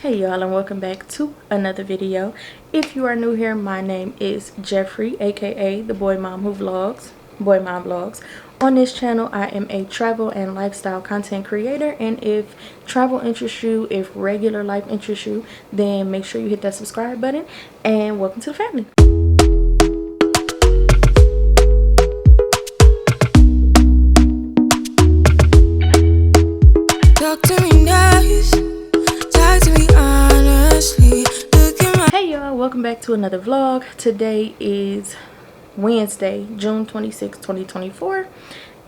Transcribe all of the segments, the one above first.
Hey y'all, and welcome back to another video. If you are new here, my name is Jeffrey, aka the boy mom vlogs. On this channel I am a travel and lifestyle content creator, and if travel interests you, if regular life interests you, then make sure you hit that subscribe button, and welcome to the family. Talk to me nice. Hey y'all, welcome back to another vlog. Today is Wednesday, June 26, 2024,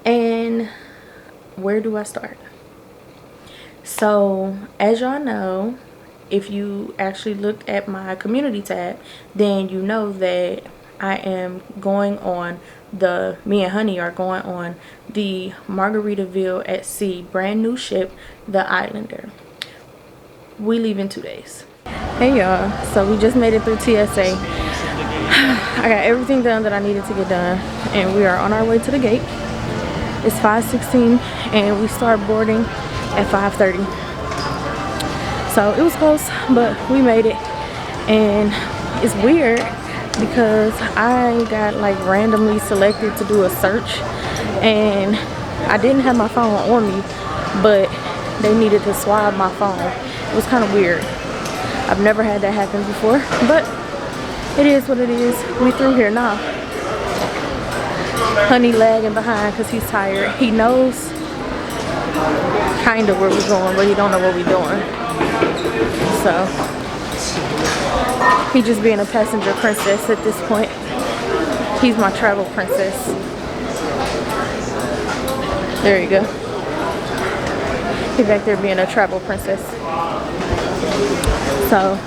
and where do I start? So as y'all know, if you actually looked at my community tab, then you know that I am going on me and Honey are going on the Margaritaville at sea brand new ship, the Islander. We leave in 2 days. Hey y'all, so we just made it through TSA. I got everything done that I needed to get done, and we are on our way to the gate. It's 5:16 and we start boarding at 5:30. So it was close, but we made it. And it's weird because I got like randomly selected to do a search, and I didn't have my phone on me, but they needed to swab my phone. It was kind of weird. I've never had that happen before, but it is what it is. We through here now. Honey lagging behind because he's tired. He knows kind of where we're going, but he don't know what we're doing. So he just being a passenger princess at this point. He's my travel princess. There you go. He's back there being a travel princess. So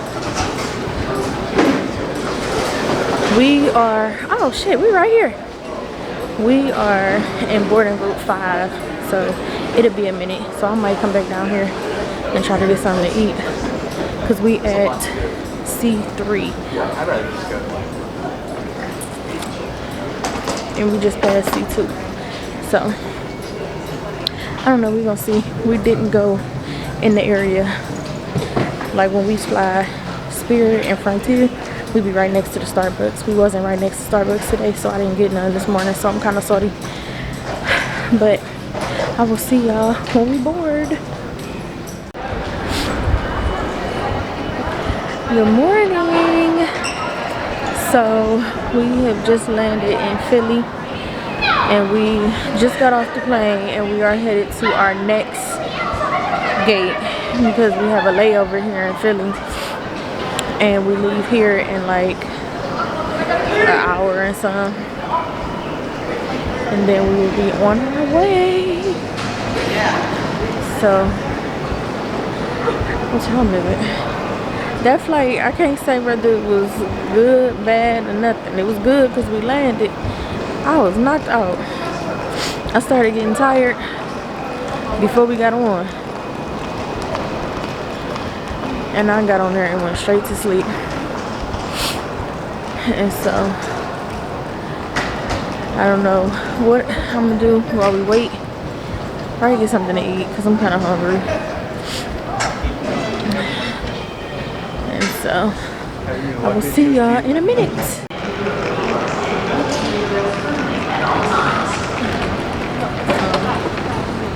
we are, oh shit, we right here. We are in boarding group 5, so it'll be a minute. So I might come back down here and try to get something to eat, because we at C3. And we just passed C2. So I don't know, we're gonna see. We didn't go in the area. Like when we fly Spirit and Frontier, we be right next to the Starbucks. We wasn't right next to Starbucks today, so I didn't get none this morning, so I'm kind of salty. But I will see y'all when we board. Good morning. So we have just landed in Philly, and we just got off the plane, and we are headed to our next gate because we have a layover here in Philly, and we leave here in like an hour and some, and then we will be on our way. So what time is it? That flight, I can't say whether it was good, bad, or nothing. It was good because we landed. I was knocked out. I started getting tired before we got on, and I got on there and went straight to sleep. And so I don't know what I'm gonna do while we wait. Probably get something to eat because I'm kind of hungry. And so I will see y'all in a minute.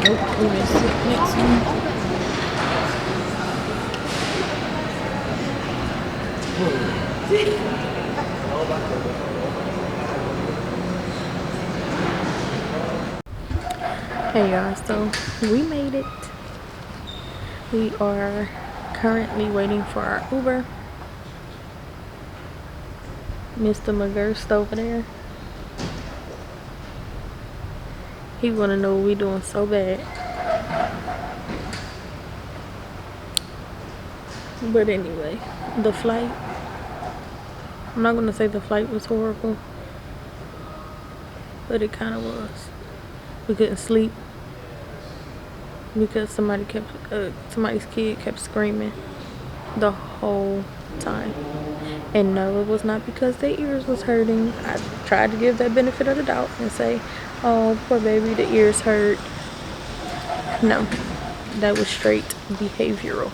Nope, we're gonna sit next one. Hey y'all, so we made it. We are currently waiting for our Uber. Mr. McGurst over there, he wanna know what we doing so bad. But anyway, the flight, I'm not gonna say the flight was horrible, but it kind of was. We couldn't sleep because somebody's kid kept screaming the whole time. And no, it was not because their ears was hurting. I tried to give that benefit of the doubt and say, oh, poor baby, the ears hurt. No, that was straight behavioral.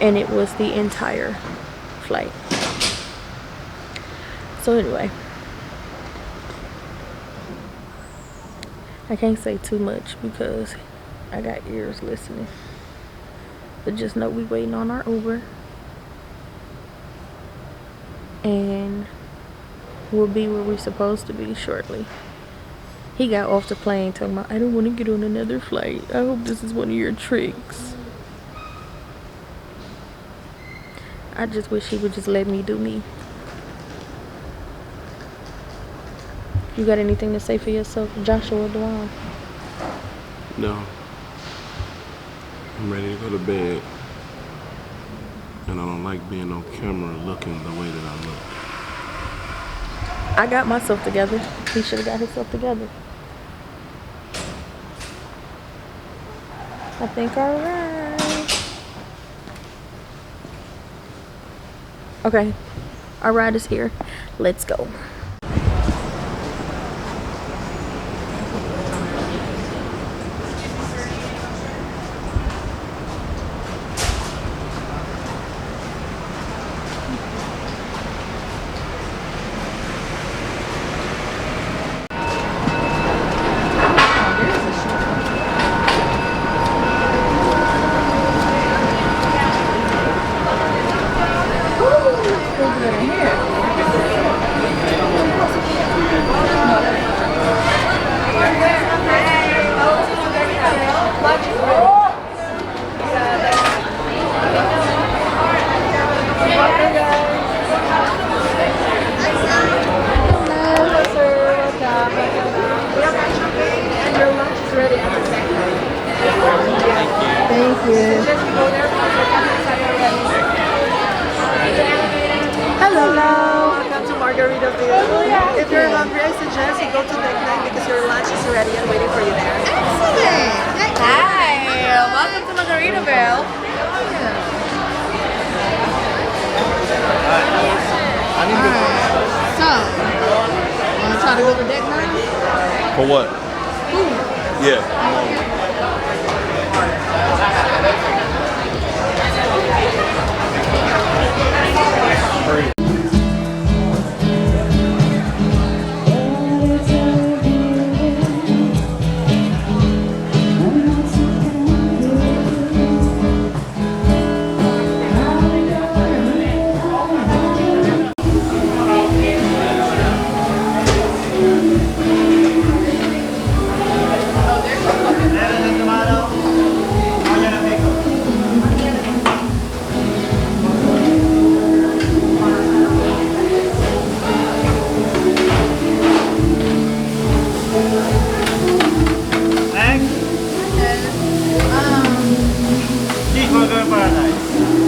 and it was the entire flight. So anyway, I can't say too much because I got ears listening. But just know we waiting on our Uber. And we'll be where we're supposed to be shortly. He got off the plane talking about, I don't want to get on another flight. I hope this is one of your tricks. I just wish he would just let me do me. You got anything to say for yourself, Joshua Dwan? No. I'm ready to go to bed. And I don't like being on camera looking the way that I look. I got myself together. He should have got himself together. I think all right. Okay, our ride is here. Let's go. Thank you. Hello. Welcome to Margaritaville. If you're hungry, I suggest you go to deck 9 because your lunch is ready and waiting for you there. Excellent. Hi. Welcome to Margaritaville. Alright. So, wanna try to go to deck 9? For what? Food. Yeah.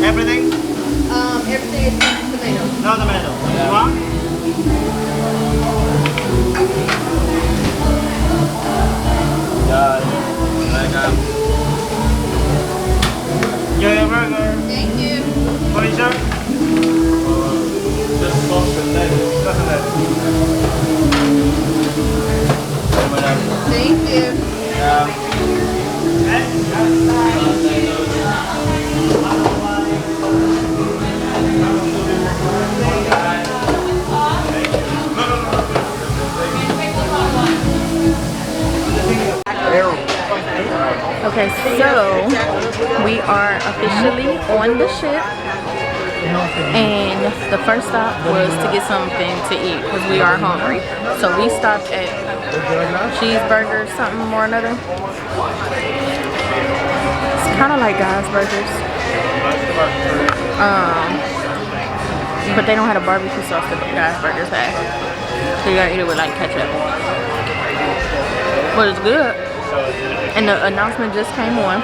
Everything? Everything is tomato. No tomato. You want? Yeah, burger. Thank you. What is your? Just sauce and lettuce. Just that. Thank you. Okay, so we are officially on the ship, and the first stop was to get something to eat because we are hungry. So we stopped at Cheeseburger something or another. It's kind of like Guys Burgers, but they don't have a barbecue sauce that Guys Burgers have, so you gotta eat it with like ketchup. But it's good. And the announcement just came on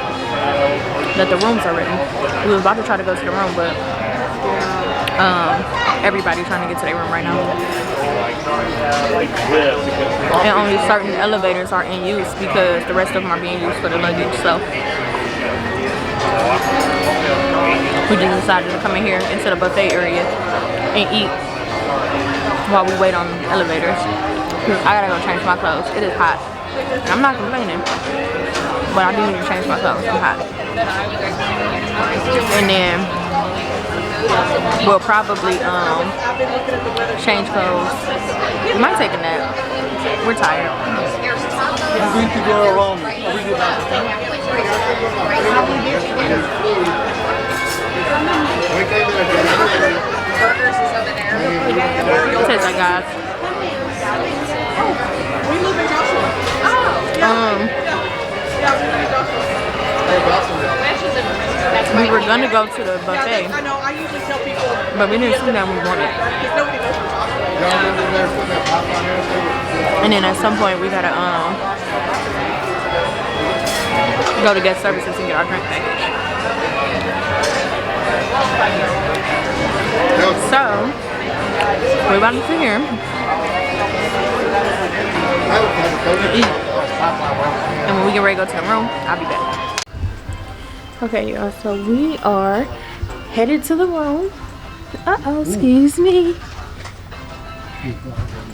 that the rooms are ready. We was about to try to go to the room, but everybody's trying to get to their room right now. And only certain elevators are in use because the rest of them are being used for the luggage. So we just decided to come in here into the buffet area and eat while we wait on elevators. I gotta go change my clothes. It is hot. And I'm not complaining, but I do need to change my clothes. I'm hot. And then we'll probably change clothes. We might take a nap. We're tired. I'm going to go around. Says I got. We were gonna go to the buffet, but we didn't see that we wanted. And then at some point we gotta go to guest services and get our drink package. So we're about to sit here, eat, and when we get ready to go to the room, I'll be back. Okay, y'all, so we are headed to the room. Excuse me.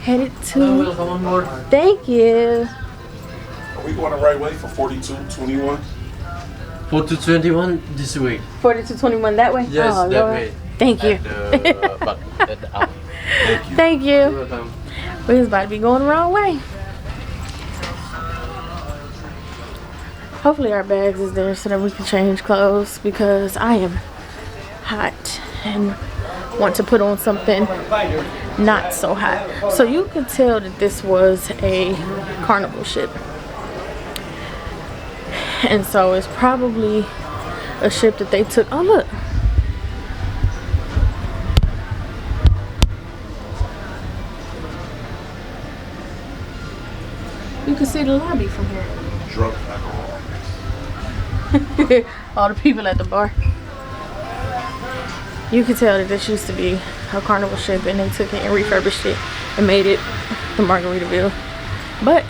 Headed to. Thank you. Are we going the right way for 4221? 4221 this way. 4221 that way? Yes, oh, that Lord. way. Thank you. Thank you. Thank You're you. welcome. We was about to be going the wrong way. Hopefully our bags is there so that we can change clothes, because I am hot and want to put on something not so hot. So you could tell that this was a carnival ship. And so it's probably a ship that they took. Oh, look. You can see the lobby from here. Drunk alcohol. All the people at the bar. You can tell that this used to be a carnival ship and they took it and refurbished it and made it the Margaritaville. But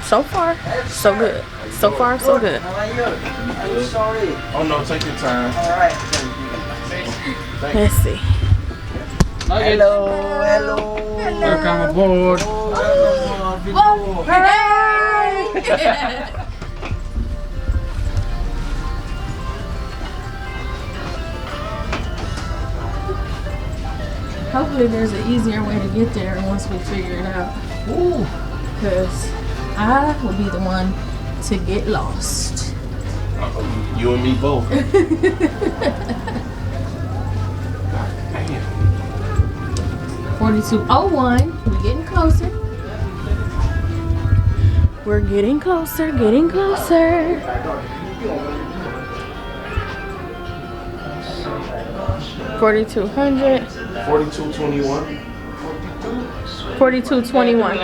so far, so good. So far, so good. Oh no, take your time. Let's see. Hello. Welcome aboard. Hey! Hopefully there's an easier way to get there once we figure it out. Because I will be the one to get lost. You and me both. Damn. 4201. We're getting closer. We're getting closer, getting closer. 4200. 4221. 4221.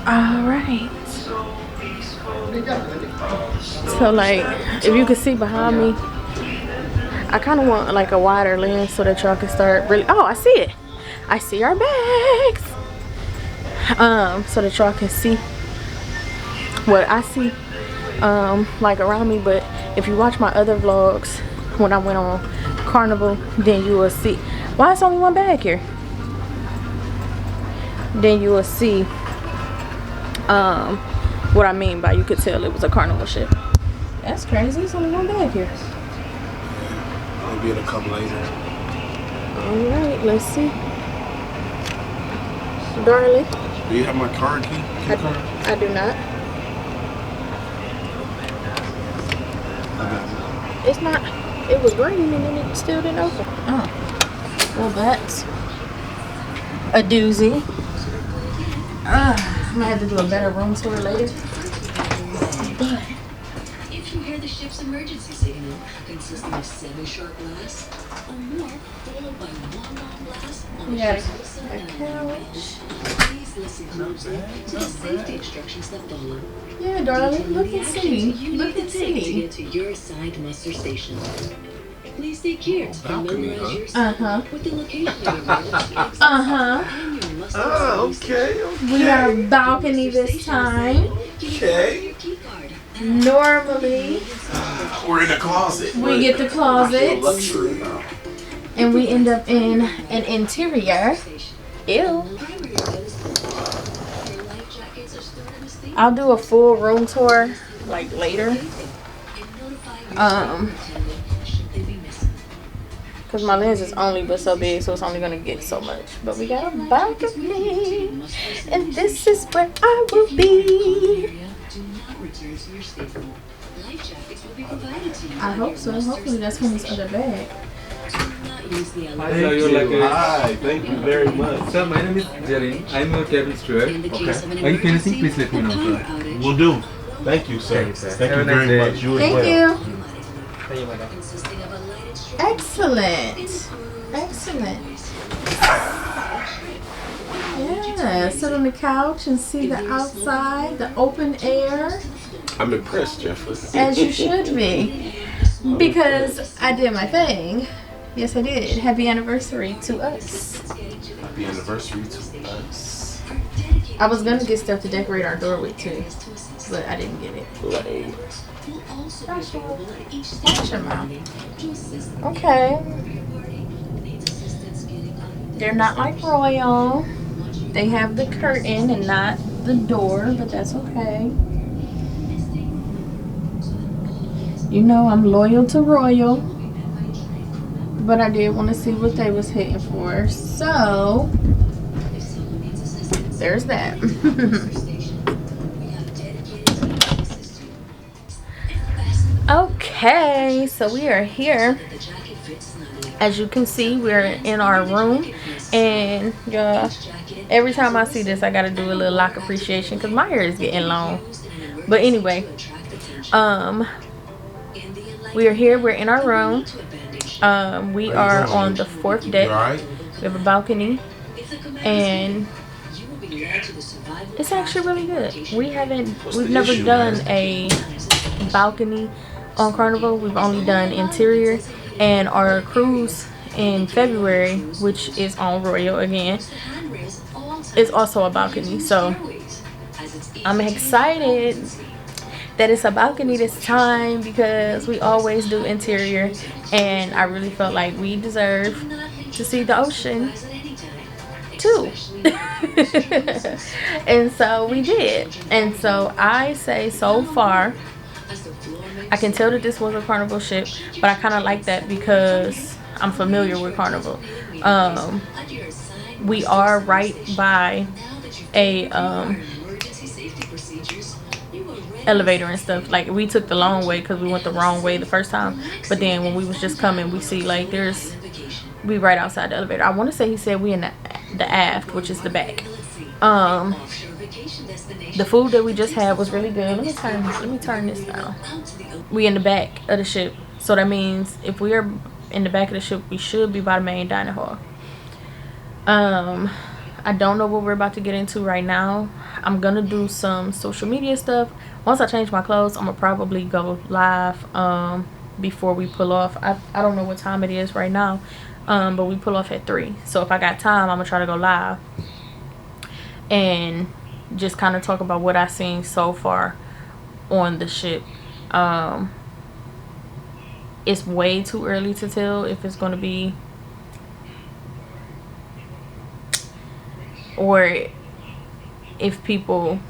All right. So like, if you can see behind me, I kind of want like a wider lens so that y'all can start really. Oh, I see it. I see our bags. So that y'all can see what I see, like around me. But if you watch my other vlogs when I went on Carnival, then you will see. Why is only one bag here? Then you will see what I mean by you could tell it was a carnival ship. That's crazy. There's only one bag here. Maybe it'll come later. All right, let's see. Darling, Do you have my card key? I do not. Okay. It's not. It was green and then it still didn't open. Oh, well that's a doozy. I'm gonna have to do a better room tour later. But if you hear the ship's emergency signal, consisting of 7 short blasts or more, followed by 1 long blast on the Yeah. ship's whistle and language, please listen closely to the safety instructions that follow. yeah, darling, Detailing look the and actions see. you Look need to and take to see. get to your assigned muster station. Please take care to balcony, familiarize huh? yourself with the location of your emergency exits and your muster station. We got a balcony this time. Okay. Normally, We're in the closet. we get the closet Luxury now. and we end up in an interior. Ew. I'll do a full room tour like later. And notify your attendant should they be missing. Cause my lens is only but so big, so it's only gonna get so much. But we got a balcony, and this is where I will be. Do not return to your stateroom. Life jackets will be provided to you. I hope so. Hopefully that's from this other bag. Do not use the Hi, elevator. sir, you're like a... Hi, thank you very much. Sir, my name is Jerry. I'm your cabin steward. In the case of an Are you finishing? emergency Please let me or know, power sir. outage, Will do. Thank you, sir. Thank you, sir. Thank Have you a nice very day. much. You as Thank well. you. Thank you, madam. consisting of a lighted strip Excellent. Excellent. Yeah, sit on the couch and see the outside, the open air, I'm impressed, Jeffrey. as you should be. Because I did my thing. Yes, I did. Happy anniversary to us. Happy anniversary to us. I was gonna get stuff to decorate our door with too, but I didn't get it. Lame. will also be available at each Watch your station mouth. to assist Okay. party needs assistance getting up. They're not like Royal. They have the curtain and not the door, but that's okay. You know I'm loyal to Royal, but I did want to see what they was hitting for. So there's that. Okay, so we are here. As you can see, we're in our room, and every time I see this, I gotta do a little lock appreciation because my hair is getting long. But anyway, we are here. We're in our room. We are on the 4th deck. You alright? We have a balcony, and it's actually really good. We've never done a balcony on Carnival. We've only done interior, and our cruise in February, which is on Royal again, is also a balcony. So I'm excited that it's a balcony this time because we always do interior, and I really felt like we deserve to see the ocean too. And so we did. And so I say, so far I can tell that this was a Carnival ship, but I kind of like that because I'm familiar with Carnival. We are right by a elevator and stuff. Like, we took the long way because we went the wrong way the first time, but then when we was just coming, we see like we right outside the elevator. I want to say he said we in the aft, which is the back. The food that we just had was really good. Let me turn this down. We in the back of the ship, so that means if we are in the back of the ship, we should be by the main dining hall. I don't know what we're about to get into right now. I'm gonna do some social media stuff. Once I change my clothes, I'm gonna probably go live before we pull off. I don't know what time it is right now, but we pull off at 3. So if I got time, I'm gonna try to go live and just kind of talk about what I've seen so far on the ship. It's way too early to tell if it's gonna be, or if people,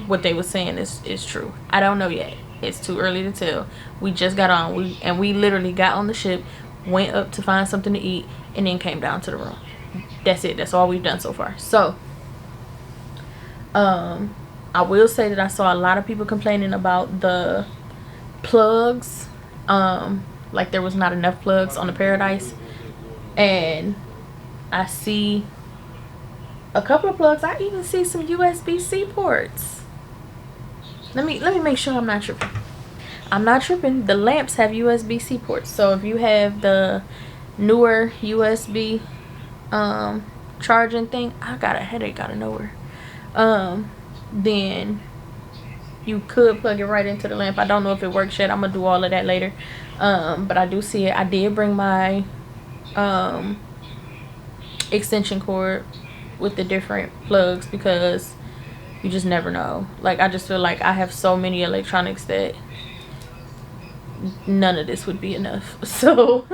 what they were saying is true. I don't know yet. It's too early to tell. We just got on. We literally got on the ship, went up to find something to eat, and then came down to the room. That's it. That's all we've done so far. So I will say that I saw a lot of people complaining about the plugs. Like there was not enough plugs on the Paradise, and I see a couple of plugs. I even see some USB-C ports. Let me make sure I'm not tripping. I'm not tripping. The lamps have USB-C ports. So if you have the newer USB charging thing, I got a headache out of nowhere. Then you could plug it right into the lamp. I don't know if it works yet. I'm gonna do all of that later. But I do see it. I did bring my extension cord with the different plugs because you just never know. Like, I just feel like I have so many electronics that none of this would be enough. So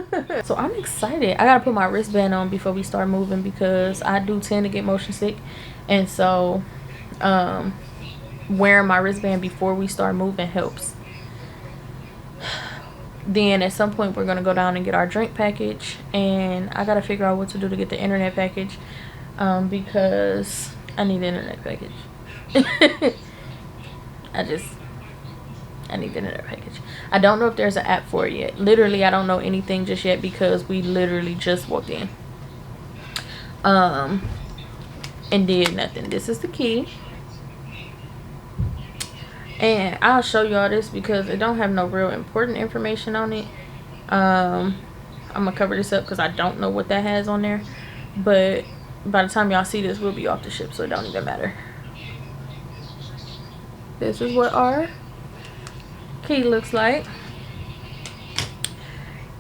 I'm excited. I gotta put my wristband on before we start moving because I do tend to get motion sick, and so wearing my wristband before we start moving helps. Then at some point we're gonna go down and get our drink package, and I gotta figure out what to do to get the internet package, because I need the internet package. I need the internet package. I don't know if there's an app for it yet. Literally, I don't know anything just yet because we literally just walked in. And did nothing. This is the key. And I'll show you all this because it don't have no real important information on it. I'm gonna cover this up because I don't know what that has on there. But by the time y'all see this, we'll be off the ship, so it don't even matter. This is what our key looks like.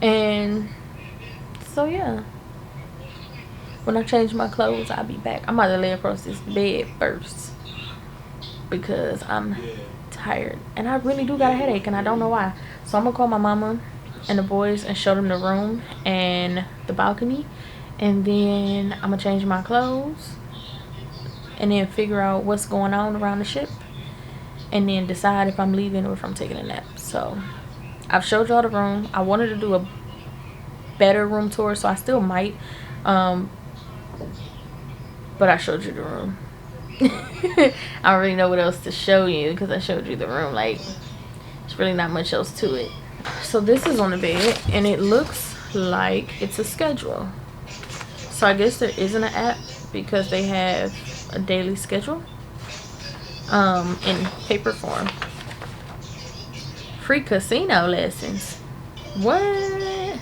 And so yeah, when I change my clothes, I'll be back. I'm about to lay across this bed first because I'm tired and I really do got a headache and I don't know why. So I'm gonna call my mama and the boys and show them the room and the balcony, and then I'm gonna change my clothes and then figure out what's going on around the ship, and then decide if I'm leaving or if I'm taking a nap. So I've showed y'all the room. I wanted to do a better room tour, so I still might, but I showed you the room. I don't really know what else to show you because I showed you the room. Like, there's really not much else to it. So this is on the bed and it looks like it's a schedule. So I guess there isn't an app because they have a daily schedule in paper form. Free casino lessons. What?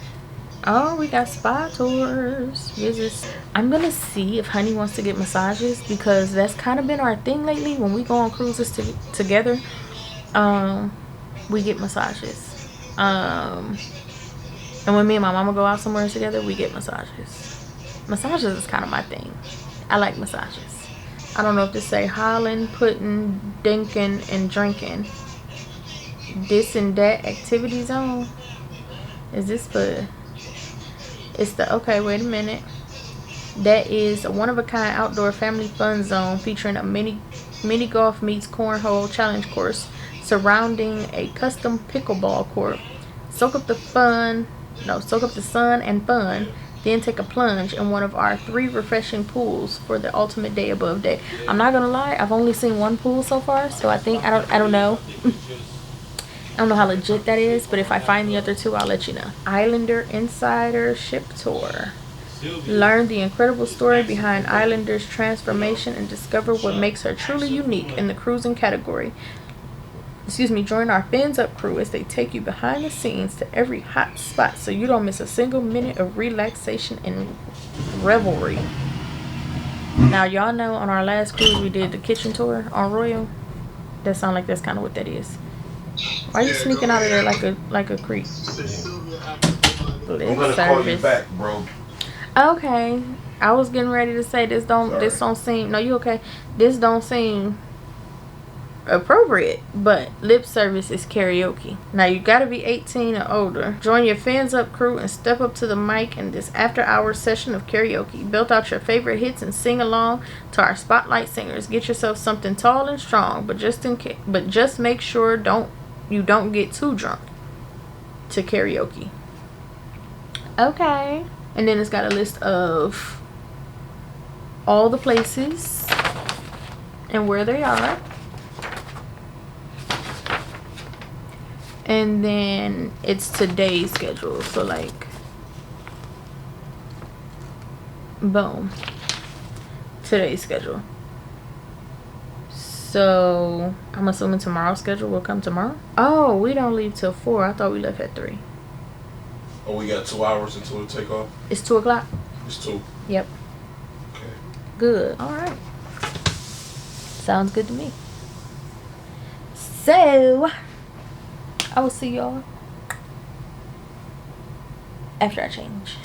Oh, we got spa tours, visits. I'm gonna see if Honey wants to get massages because that's kind of been our thing lately. When we go on cruises together, we get massages. And when me and my mama go out somewhere together, we get massages. Massages is kind of my thing. I like massages. I don't know if to say hollin', putting, dinking, and drinking. This and that activity zone. Is this for... It's the... Okay, wait a minute. That is a one-of-a-kind outdoor family fun zone featuring a mini golf meets cornhole challenge course surrounding a custom pickleball court. Soak up the sun and fun, then take a plunge in one of our 3 refreshing pools for the ultimate day above day. I'm not gonna lie, I've only seen one pool so far, so I think I don't know. I don't know how legit that is, but if I find the other 2, I'll let you know. Islander Insider Ship Tour. Learn the incredible story behind Islander's transformation and discover what makes her truly unique in the cruising category. Join our Fins Up crew as they take you behind the scenes to every hot spot so you don't miss a single minute of relaxation and revelry. Now, y'all know on our last cruise we did the kitchen tour on Royal. That sounds like that's kind of what that is. Why are you sneaking out of there like a creep? I'm gonna call you back, bro. Okay, I was getting ready to say this don't seem. No, you okay? This don't seem appropriate, but lip service is karaoke. Now you gotta be 18 or older. Join your Fins Up crew and step up to the mic in this after-hours session of karaoke. Build out your favorite hits and sing along to our spotlight singers. Get yourself something tall and strong, but just make sure you don't get too drunk to karaoke. Okay, and then it's got a list of all the places and where they are. And then it's today's schedule. So like, boom, today's schedule. So I'm assuming tomorrow's schedule will come tomorrow. Oh, we don't leave till 4. I thought we left at 3. Oh, we got 2 hours until we take off? It's 2 o'clock. It's 2. Yep. Okay. Good. All right. Sounds good to me. So I will see y'all after I change.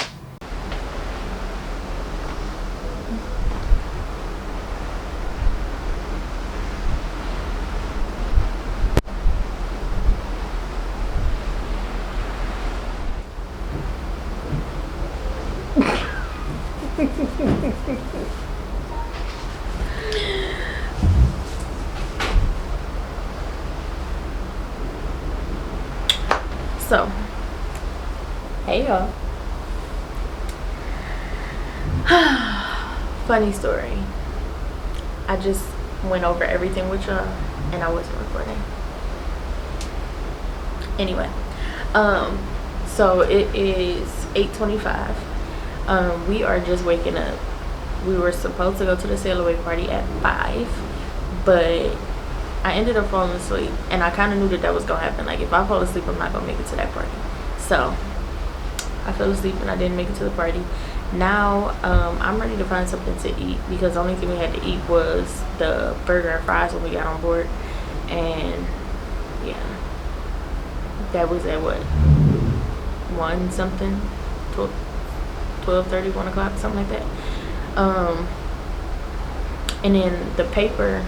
So, hey y'all. Funny story. I just went over everything with y'all and I wasn't recording. Anyway, so it is 8:25. We are just waking up. We were supposed to go to the sail away party at 5, but I ended up falling asleep, and I kind of knew that was gonna happen. Like, if I fall asleep, I'm not gonna make it to that party. So I fell asleep and I didn't make it to the party. Now I'm ready to find something to eat, because the only thing we had to eat was the burger and fries when we got on board. And yeah, that was at what, 1 something, 12:30, 1 o'clock, something like that. And then the paper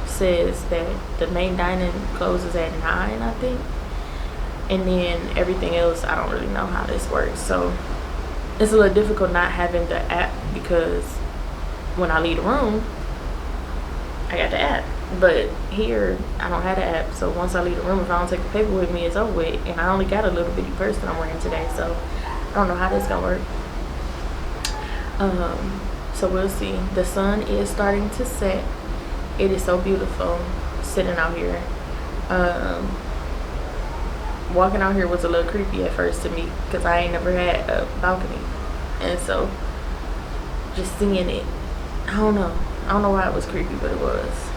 says that the main dining closes at 9, I think, and then everything else, I don't really know how this works. So it's a little difficult not having the app, because when I leave the room I got the app, but here I don't have the app. So once I leave the room, if I don't take the paper with me, it's over with. And I only got a little bitty purse that I'm wearing today, so I don't know how this gonna work. So we'll see. The sun is starting to set. It is so beautiful sitting out here. Walking out here was a little creepy at first to me, because I ain't never had a balcony, and so just seeing it, I don't know why it was creepy, but it was.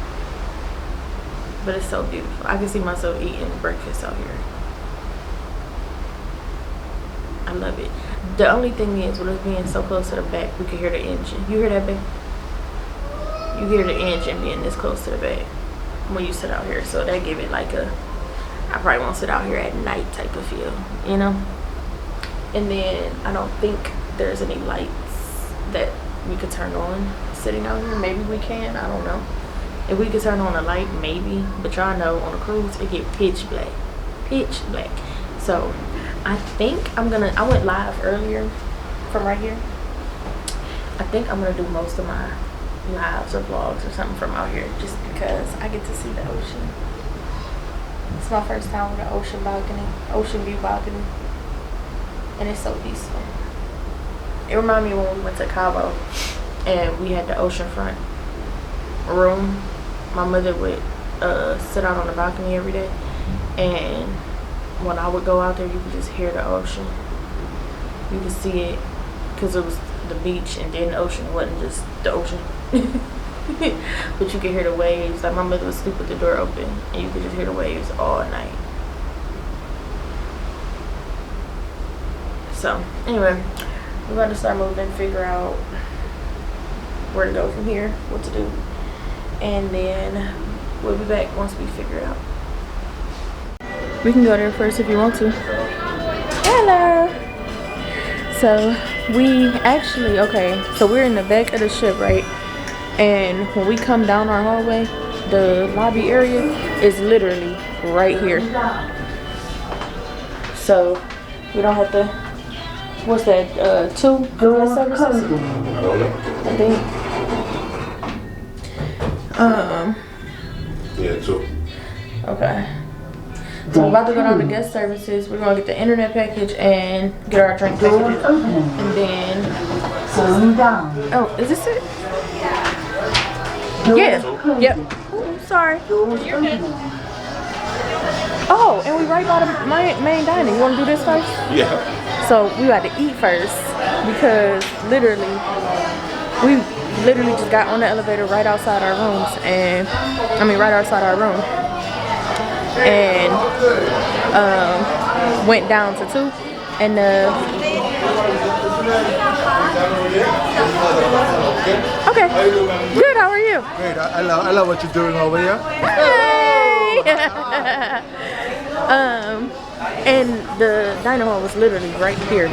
But it's so beautiful. I can see myself eating breakfast out here. I love it. The only thing is, with us being so close to the back, we can hear the engine. You hear that, babe? You hear the engine being this close to the back when you sit out here. So that give it like a, I probably won't sit out here at night type of feel, you know? And then I don't think there's any lights that we could turn on sitting out here. Maybe we can, I don't know. If we could turn on a light, maybe. But y'all know, on a cruise, it get pitch black. Pitch black. So I think I went live earlier from right here. I think I'm gonna do most of my lives or vlogs or something from out here, just because I get to see the ocean. It's my first time with an ocean view balcony, and it's so peaceful. It reminded me when we went to Cabo and we had the oceanfront room. My mother would sit out on the balcony every day, and when I would go out there, you could just hear the ocean. You could see it, because it was the beach and then the ocean. It wasn't just the ocean. But you could hear the waves. Like, my mother would sleep with the door open, and you could just hear the waves all night. So anyway, we're going to start moving, figure out where to go from here, what to do, and then we'll be back once we figure it out. We can go there first if you want to. Hello. So we actually, okay, so we're in the back of the ship, right? And when we come down our hallway, the lobby area is literally right here. So we don't have to, what's that, 2 guest services? I don't know. I think. Yeah, 2. Okay. So we're about to go down to guest services. We're gonna get the internet package and get our drink packages. And then, oh, is this it? Yeah. Yep. Ooh, sorry. Oh, and we right by the main dining. You wanna do this first? Yeah. So we got to eat first, because we literally just got on the elevator right outside our rooms, and right outside our room, and went down to 2, and okay, good. How are you? Great. I love what you're doing over here. Hey. And the dining hall was literally right here.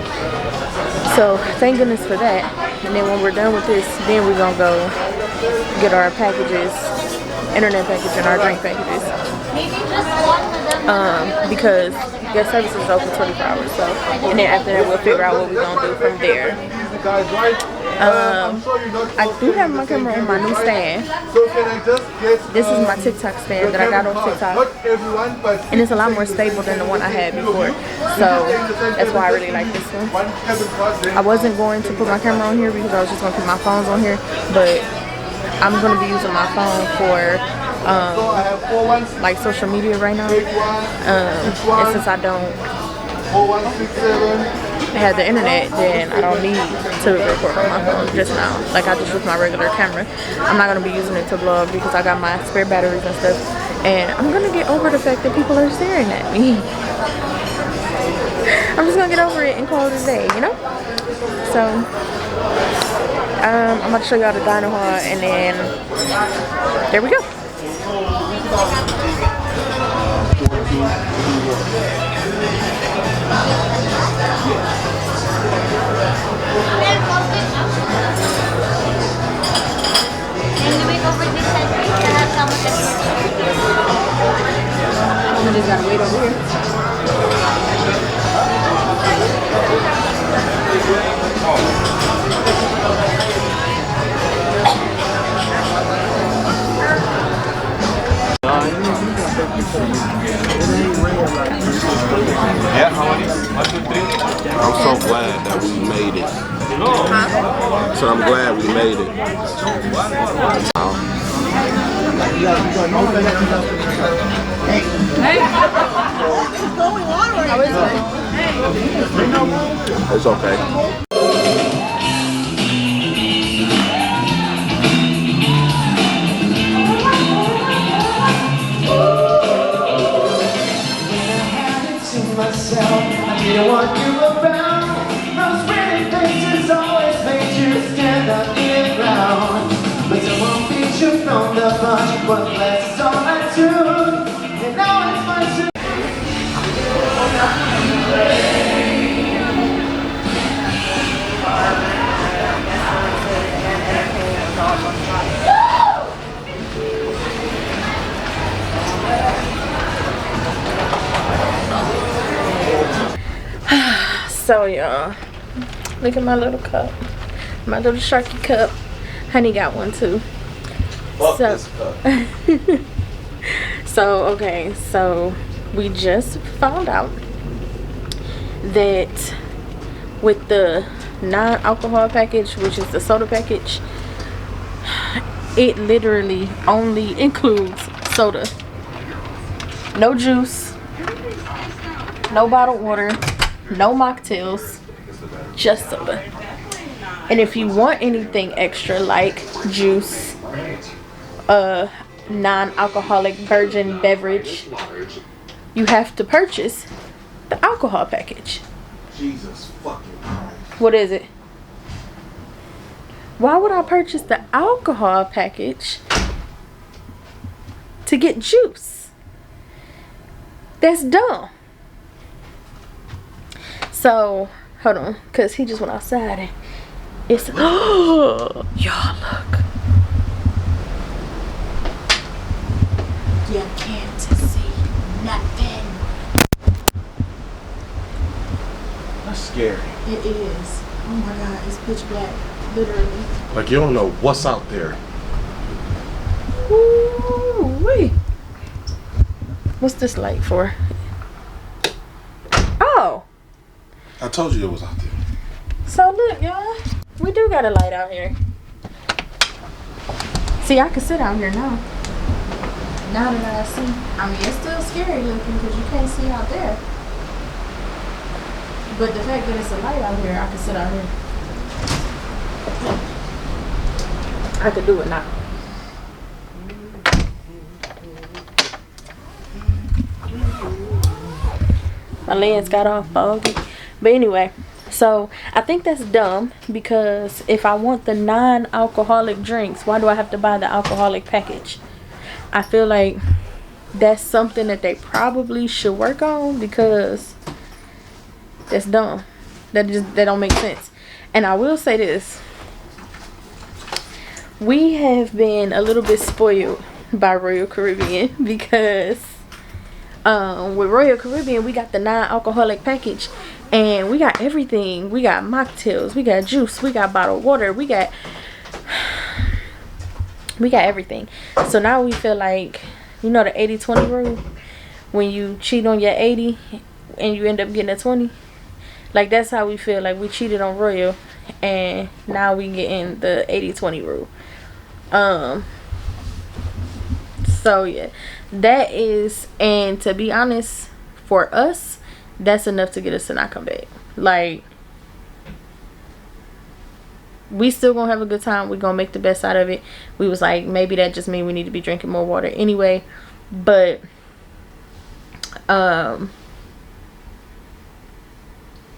So thank goodness for that. And then when we're done with this, then we're gonna go get our packages, internet package and our drink packages. Because guest service is open 24 hours. So, and then after that, we'll figure out what we're gonna do from there. I'm sure you're not I do have my camera on my new stand. So can I just get This is my TikTok stand that I got on TikTok. Not everyone, but And it's a lot more stable than the one I had before. So that's why I really like this one. one cabin card, then I wasn't going to put my camera on here because I was just going to put my phones on here. But I'm going to be using my phone for so I have 4167, like social media right now. And since I don't 4167. have the internet, then I don't need to record on my phone just now. Like I just use my regular camera. I'm not going to be using it to vlog because I got my spare batteries and stuff. And I'm going to get over the fact that people are staring at me. I'm just going to get over it and call it a day, you know? So, I'm about to show y'all the dino hall and then there we go. I just gotta wait over here. Yeah, how many? 1, 2, 3. I'm so glad that we made it. So I'm glad we made it. It's okay. Myself, I didn't want you around. Those pretty faces always made you stand up in the ground. But someone beat you from the bunch. One glass is all I do, and now it's my turn. So y'all, look at my little cup, my little Sharky cup. Honey got one too. Fuck So, this cup. so we just found out that with the non-alcohol package, which is the soda package, it literally only includes soda. No juice, no bottled water, no mocktails, just soda. And if you want anything extra like juice, non-alcoholic virgin beverage, you have to purchase the alcohol package. Jesus fucking Christ. What is it? Why would I purchase the alcohol package to get juice? That's dumb. So, hold on, because he just went outside and it's, oh, y'all look. You can't see nothing. That's scary. It is. Oh my God, it's pitch black, literally. Like you don't know what's out there. Ooh-wee. What's this light for? Oh. I told you it was out there. So look, y'all, we do got a light out here. See, I can sit out here now. Now that I see, I mean, it's still scary looking because you can't see out there. But the fact that it's a light out here, I can sit out here. I could do it now. My lens got all foggy. But anyway, so I think that's dumb because if I want the non-alcoholic drinks, why do I have to buy the alcoholic package? I feel like that's something that they probably should work on because that's dumb. That don't make sense. And I will say this. We have been a little bit spoiled by Royal Caribbean because with Royal Caribbean we got the non-alcoholic package And we got everything. We got mocktails, we got juice, we got bottled water, we got everything. So now we feel like, you know, the 80-20 rule, when you cheat on your 80 and you end up getting a 20. Like, that's how we feel. Like, we cheated on Royal and now we getting the 80-20 rule. So yeah, that is, and to be honest, for us, that's enough to get us to not come back. Like, we still gonna have a good time. We gonna make the best out of it. We was like, maybe that just means we need to be drinking more water anyway. But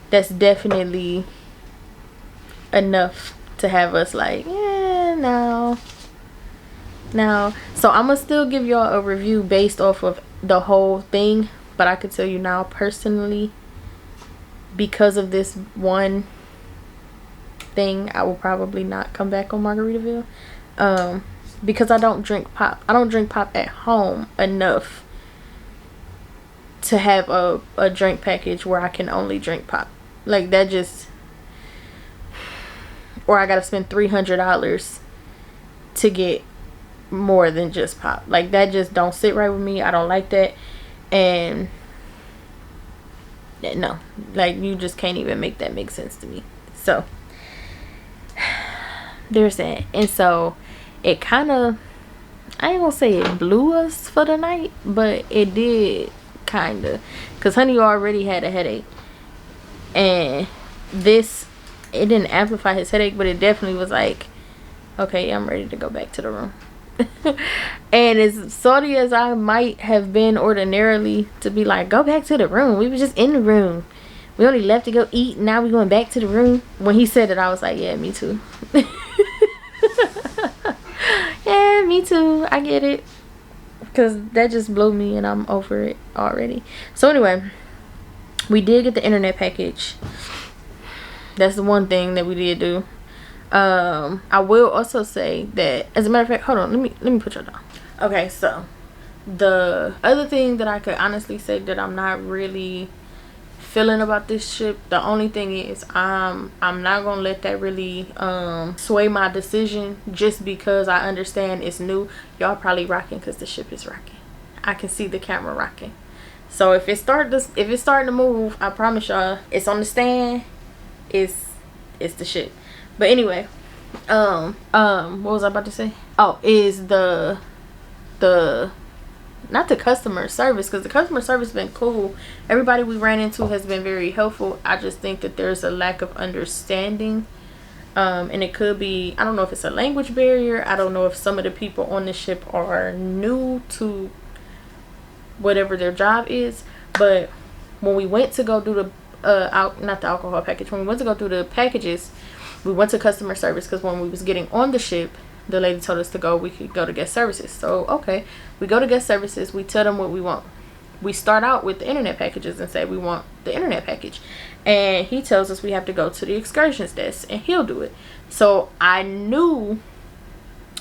that's definitely enough to have us like, yeah, no. So I'm gonna still give y'all a review based off of the whole thing, but I could tell you now personally, because of this one thing, I will probably not come back on Margaritaville, because I don't drink pop. I don't drink pop at home enough to have a drink package where I can only drink pop. Like, that just, or I gotta spend $300 to get more than just pop. Like, that just don't sit right with me. I don't like that. And no, like, you just can't even make that make sense to me. So there's that. And so it kind of, I ain't gonna say it blew us for the night, but it did kind of, because honey already had a headache, and this, it didn't amplify his headache, but it definitely was like, okay, I'm ready to go back to the room. And as salty as I might have been ordinarily to be like, go back to the room, we were just in the room, we only left to go eat, now we going back to the room. When he said it, I was like, yeah, me too. Yeah, me too, I get it, because that just blew me and I'm over it already. So anyway, we did get the internet package. That's the one thing that we did do. I will also say that, as a matter of fact, hold on, let me put y'all down. Okay, so the other thing that I could honestly say that I'm not really feeling about this ship, the only thing is I'm not gonna let that really sway my decision, just because I understand it's new. Y'all probably rocking because the ship is rocking. I can see the camera rocking. So if it's starting to move, I promise y'all, it's on the stand. It's the shit. But anyway, what was I about to say? Oh, is the not the customer service, because the customer service has been cool. Everybody we ran into has been very helpful. I just think that there's a lack of understanding, and it could be, I don't know if it's a language barrier. I don't know if some of the people on the ship are new to whatever their job is. But when we went to go do the not the alcohol package, when we went to go through the packages, we went to customer service, because when we was getting on the ship, the lady told us we could go to guest services. So okay, we go to guest services, we tell them what we want. We start out with the internet packages and say we want the internet package, and he tells us we have to go to the excursions desk and he'll do it. So I knew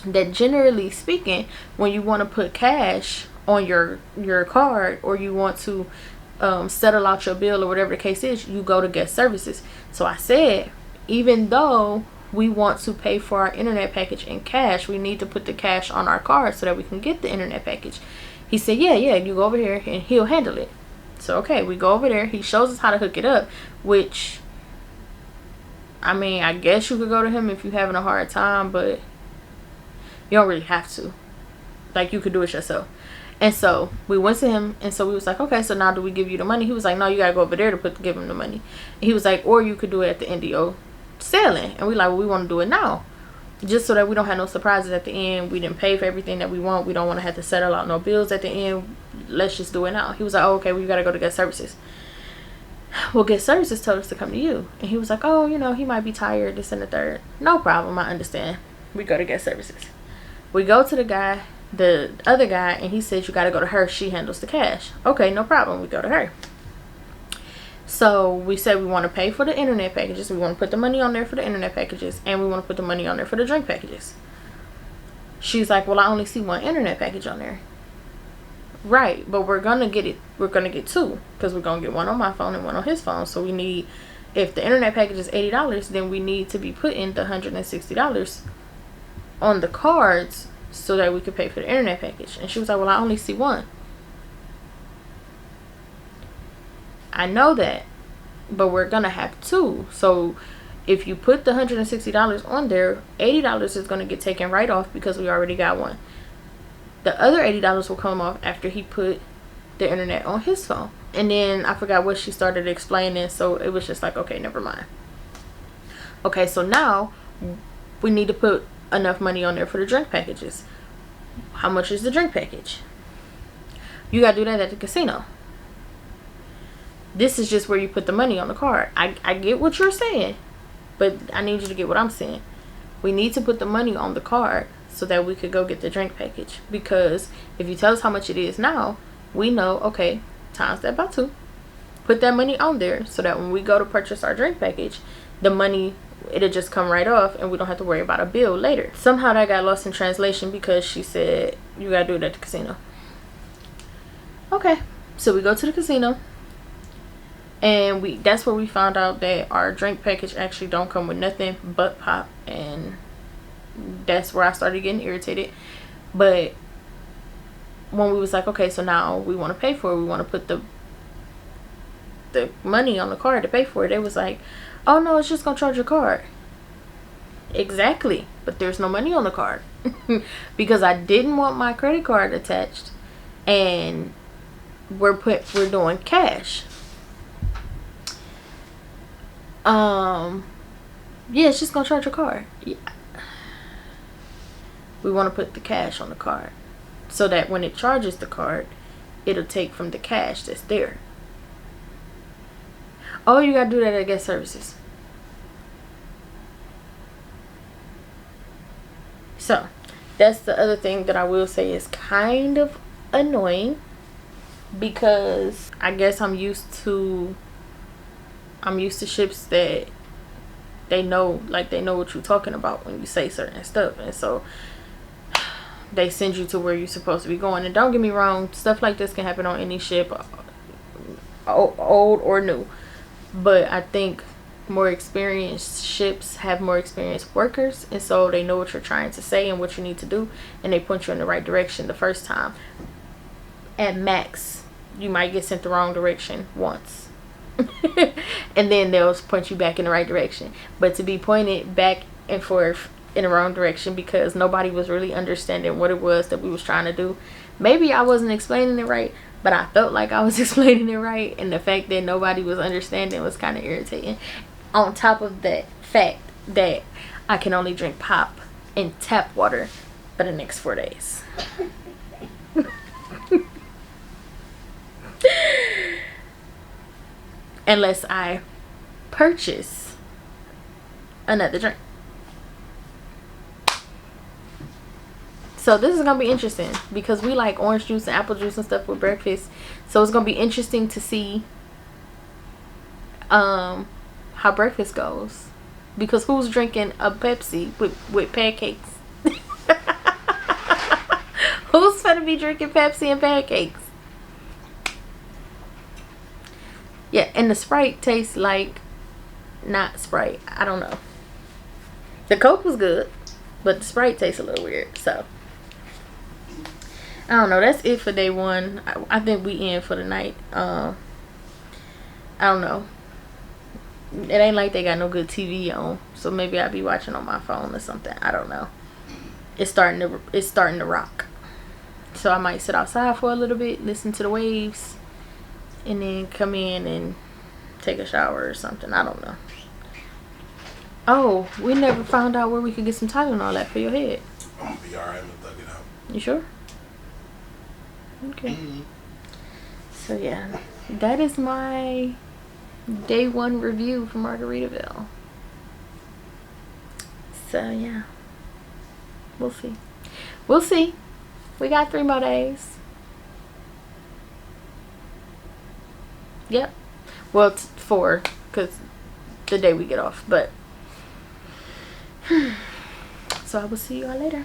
that, generally speaking, when you want to put cash on your card, or you want to settle out your bill or whatever the case is, you go to guest services. So I said, even though we want to pay for our internet package in cash, we need to put the cash on our card so that we can get the internet package. He said, yeah, you go over here and he'll handle it. So okay, we go over there, he shows us how to hook it up, which, I mean, I guess you could go to him if you're having a hard time, but you don't really have to. Like, you could do it yourself. And so we went to him, and so we was like, okay, so now do we give you the money? He was like, no, you gotta go over there to give him the money. And he was like, or you could do it at the end of your sailing. And we like, well, we want to do it now, just so that we don't have no surprises at the end. We didn't pay for everything that we want. We don't want to have to settle out no bills at the end. Let's just do it now. He was like, oh, okay, well, you gotta go to guest services. Well, guest services told us to come to you. And he was like, oh, you know, he might be tired, this and the third. No problem, I understand. We go to guest services. We go to the other guy, and he says you got to go to her, she handles the cash. Okay, no problem, we go to her. So we said we want to pay for the internet packages, we want to put the money on there for the internet packages, and we want to put the money on there for the drink packages. She's like, well, I only see one internet package on there. Right, but we're gonna get it. We're gonna get two because we're gonna get one on my phone and one on his phone. So we need, if the internet package is $80, then we need to be putting the $160 on the cards so that we could pay for the internet package. And she was like, well, I only see one. I know that, but we're gonna have two. So if you put the $160 on there, $80 is gonna get taken right off because we already got one. The other $80 will come off after he put the internet on his phone. And then I forgot what she started explaining, so it was just like, okay, never mind. Okay, so now we need to put enough money on there for the drink packages. How much is the drink package? You gotta do that at the casino. This is just where you put the money on the card. I get what you're saying, but I need you to get what I'm saying. We need to put the money on the card so that we could go get the drink package. Because if you tell us how much it is now, we know, okay, times that by 2. Put that money on there so that when we go to purchase our drink package, the money, it'll just come right off and we don't have to worry about a bill later. Somehow that got lost in translation because she said you gotta do it at the casino. Okay, so we go to the casino, and that's where we found out that our drink package actually don't come with nothing but pop, and that's where I started getting irritated. But when we was like, okay, so now we want to pay for it, we want to put the money on the card to pay for it, they was like, oh no, it's just gonna charge your card. Exactly, but there's no money on the card because I didn't want my credit card attached, and we're doing cash. Yeah, it's just gonna charge your card. Yeah. We want to put the cash on the card so that when it charges the card, it'll take from the cash that's there. Oh, you gotta do that at guest services. So that's the other thing that I will say is kind of annoying, because I guess I'm used to ships that they know what you're talking about when you say certain stuff, and so they send you to where you're supposed to be going. And don't get me wrong, stuff like this can happen on any ship, old or new, but I think more experienced ships have more experienced workers, and so they know what you're trying to say and what you need to do, and they point you in the right direction the first time. At max, you might get sent the wrong direction once and then they'll point you back in the right direction. But to be pointed back and forth in the wrong direction because nobody was really understanding what it was that we was trying to do. Maybe I wasn't explaining it right, but I felt like I was explaining it right, and the fact that nobody was understanding was kind of irritating. On top of that fact that I can only drink pop and tap water for the next 4 days. Unless I purchase another drink. So this is gonna be interesting because we like orange juice and apple juice and stuff with breakfast. So it's gonna be interesting to see how breakfast goes, because who's drinking a Pepsi with pancakes? Who's gonna be drinking Pepsi and pancakes? Yeah, and the Sprite tastes like not Sprite. I don't know. The Coke was good, but the Sprite tastes a little weird. So I don't know. That's it for day one. I think we in for the night. I don't know. It ain't like they got no good TV on, so maybe I'll be watching on my phone or something. I don't know. It's starting to rock. So I might sit outside for a little bit, listen to the waves, and then come in and take a shower or something. I don't know. Oh, we never found out where we could get some Tylenol at for your head. I'm gonna be alright. I'm gonna thug it out. You sure? Okay. So yeah, that is my day one review for Margaritaville. So yeah, we'll see. We'll see. We got 3 more days. Yep. Well, it's 4 because the day we get off. But so I will see you all later.